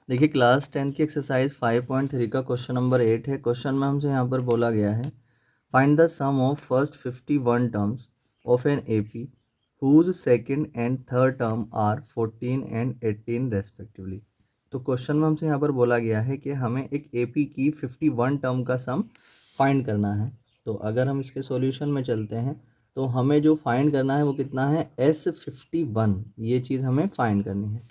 देखिए क्लास 10 की एक्सरसाइज 5.3 का क्वेश्चन नंबर 8 है। क्वेश्चन में हमसे यहाँ पर बोला गया है find the sum of first 51 terms of an AP whose second and third term are 14 and 18 respectively. तो क्वेश्चन में हमसे यहाँ पर बोला गया है कि हमें एक एपी की 51 टर्म का सम फाइंड करना है। तो अगर हम इसके सॉल्यूशन में चलते हैं तो हमें जो फाइंड करना है वो कितना है, S51। ये चीज़ हमें फाइंड करनी है।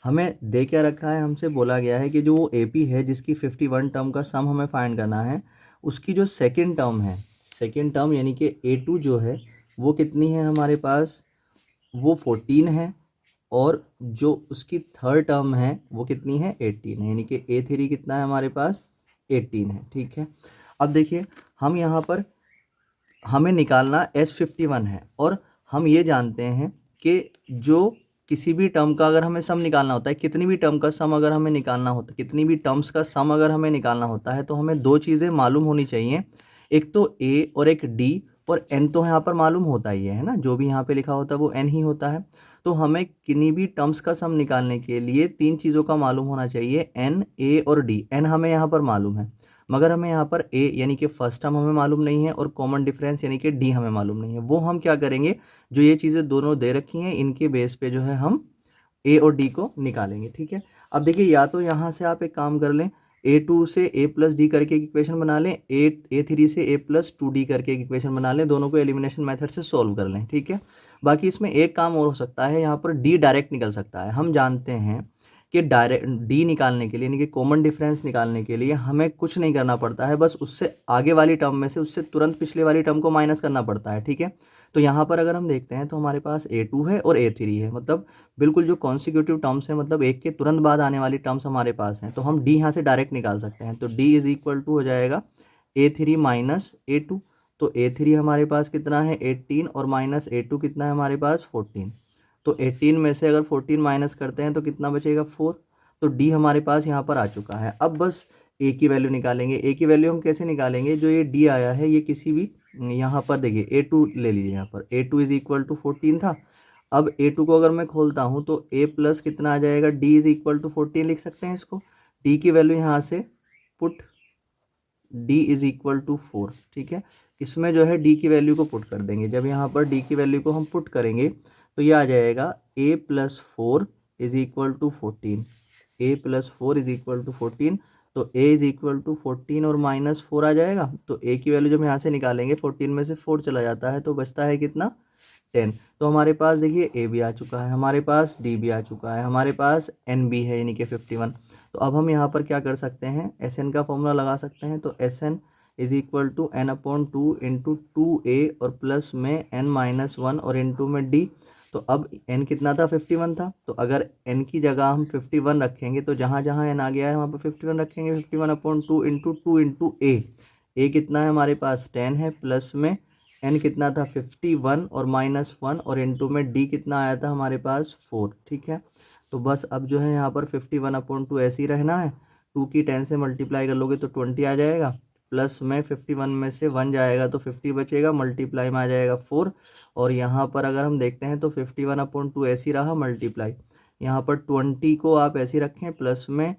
हमें दे क्या रखा है, हमसे बोला गया है कि जो वो एपी है जिसकी 51 टर्म का सम हमें फाइंड करना है, उसकी जो सेकंड टर्म है, सेकंड टर्म यानी कि A2 जो है वो कितनी है हमारे पास, वो 14 है। और जो उसकी थर्ड टर्म है वो कितनी है, 18 है। यानी कि A3 कितना है हमारे पास, 18 है। ठीक है, अब देखिए हम यहाँ पर हमें निकालना S51 है और हम ये जानते हैं कि जो किसी भी टर्म का अगर हमें सम निकालना होता है, कितनी भी टर्म का सम अगर हमें निकालना होता है, कितनी भी टर्म्स का सम अगर हमें निकालना होता है तो हमें दो चीज़ें मालूम होनी चाहिए, एक तो A और एक D। और N तो यहाँ पर मालूम होता ही है ना, जो भी यहाँ पे लिखा होता है वो N ही होता है। तो हमें किन्हीं भी टर्म्स का सम निकालने के लिए तीन चीज़ों का मालूम होना चाहिए, N, A और D। N हमें यहाँ पर मालूम है मगर हमें यहाँ पर ए यानी कि फर्स्ट टर्म हमें मालूम नहीं है और कॉमन डिफरेंस यानी कि डी हमें मालूम नहीं है। वो हम क्या करेंगे, जो ये चीज़ें दोनों दे रखी हैं इनके बेस पे जो है हम ए और डी को निकालेंगे। ठीक है, अब देखिए या तो यहाँ से आप एक काम कर लें, A2 से A प्लस डी करके एक इक्वेशन बना लें, A3 से A प्लस 2D करके एक इक्वेशन बना लें, दोनों को एलिमिनेशन मेथड से सॉल्व कर लें। ठीक है, बाकी इसमें एक काम और हो सकता है, यहाँ पर डी डायरेक्ट निकल सकता है। हम जानते हैं कि डायरेक्ट डी निकालने के लिए यानी कि कॉमन डिफरेंस निकालने के लिए हमें कुछ नहीं करना पड़ता है, बस उससे आगे वाली टर्म में से उससे तुरंत पिछले वाली टर्म को माइनस करना पड़ता है। ठीक है, तो यहाँ पर अगर हम देखते हैं तो हमारे पास A2 है और A3 है, मतलब बिल्कुल जो कॉन्सिक्यूटिव टर्म्स हैं, मतलब एक के तुरंत बाद आने वाली टर्म्स हमारे पास हैं, तो हम डी यहाँ से डायरेक्ट निकाल सकते हैं। तो डी इज इक्वल टू हो जाएगा A3 माइनस A2। तो A3 हमारे पास कितना है, 18, और माइनस A2 कितना है हमारे पास, 14। तो 18 में से अगर 14 माइनस करते हैं तो कितना बचेगा, 4। तो डी हमारे पास यहाँ पर आ चुका है। अब बस ए की वैल्यू निकालेंगे। ए की वैल्यू हम कैसे निकालेंगे, जो ये डी आया है ये किसी भी, यहाँ पर देखिए A2 ले लीजिए, यहाँ पर A2 इज इक्वल टू 14 था। अब A2 को अगर मैं खोलता हूँ तो A प्लस कितना आ जाएगा, डी इज इक्वल टू 14 लिख सकते हैं इसको। डी की वैल्यू यहाँ से put d is equal to 4। ठीक है, इसमें जो है d की वैल्यू को पुट कर देंगे। जब यहाँ पर d की वैल्यू को हम पुट करेंगे तो ये आ जाएगा a plus 4 is equal to 14। a plus 4 is equal to 14। तो a इज इक्वल टू 14 और माइनस 4 आ जाएगा। तो a की वैल्यू जब यहाँ से निकालेंगे 14 में से 4 चला जाता है तो बचता है कितना, 10। तो हमारे पास देखिए ए भी आ चुका है, हमारे पास डी भी आ चुका है, हमारे पास एन भी है यानी कि 51। तो अब हम यहाँ पर क्या कर सकते हैं, एस एन का फॉर्मूला लगा सकते हैं। तो S n is equal to n upon 2 into 2a और प्लस में n माइनस 1 और इंटू में d। तो अब n कितना था, 51 था। तो अगर n की जगह हम 51 रखेंगे तो जहाँ जहाँ n आ गया है वहाँ पर 51 रखेंगे। 51 अपॉन 2 इंटू a कितना है हमारे पास 10 है, प्लस में एन कितना था 51 और माइनस 1 और इनटू में डी कितना आया था हमारे पास 4। ठीक है, तो बस अब जो है यहाँ पर 51 अपॉन 2 ऐसे ही रहना है। 2 की 10 से मल्टीप्लाई कर लोगे तो 20 आ जाएगा, प्लस में 51 में से 1 जाएगा तो 50 बचेगा, मल्टीप्लाई में आ जाएगा 4। और यहाँ पर अगर हम देखते हैं तो 51 अपॉन 2 ऐसे ही रहा, मल्टीप्लाई यहाँ पर 20 को आप ऐसे ही रखें, प्लस में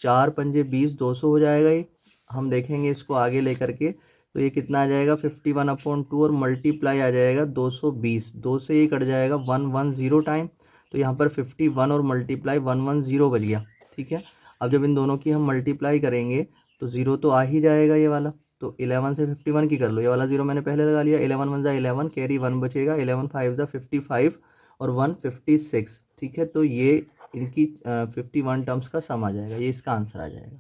4 पंजे 20, 200 हो जाएगा। ये हम देखेंगे इसको आगे लेकर के तो ये कितना आ जाएगा, 51 अपॉन 2 और मल्टीप्लाई आ जाएगा 220। 2 से ये कट जाएगा 110 टाइम। तो यहाँ पर 51 और मल्टीप्लाई 110 बच गया। ठीक है, अब जब इन दोनों की हम मल्टीप्लाई करेंगे तो ज़ीरो तो आ ही जाएगा ये वाला। तो 11 से 51 की कर लो, ये वाला ज़ीरो मैंने पहले लगा लिया। 11 वन ज़ा 11, कैरी 1 बचेगा, 11 5 ज़ा 55 और 1 56। ठीक है, तो ये इनकी 51 टर्म्स का सम आ जाएगा, ये इसका आंसर आ जाएगा।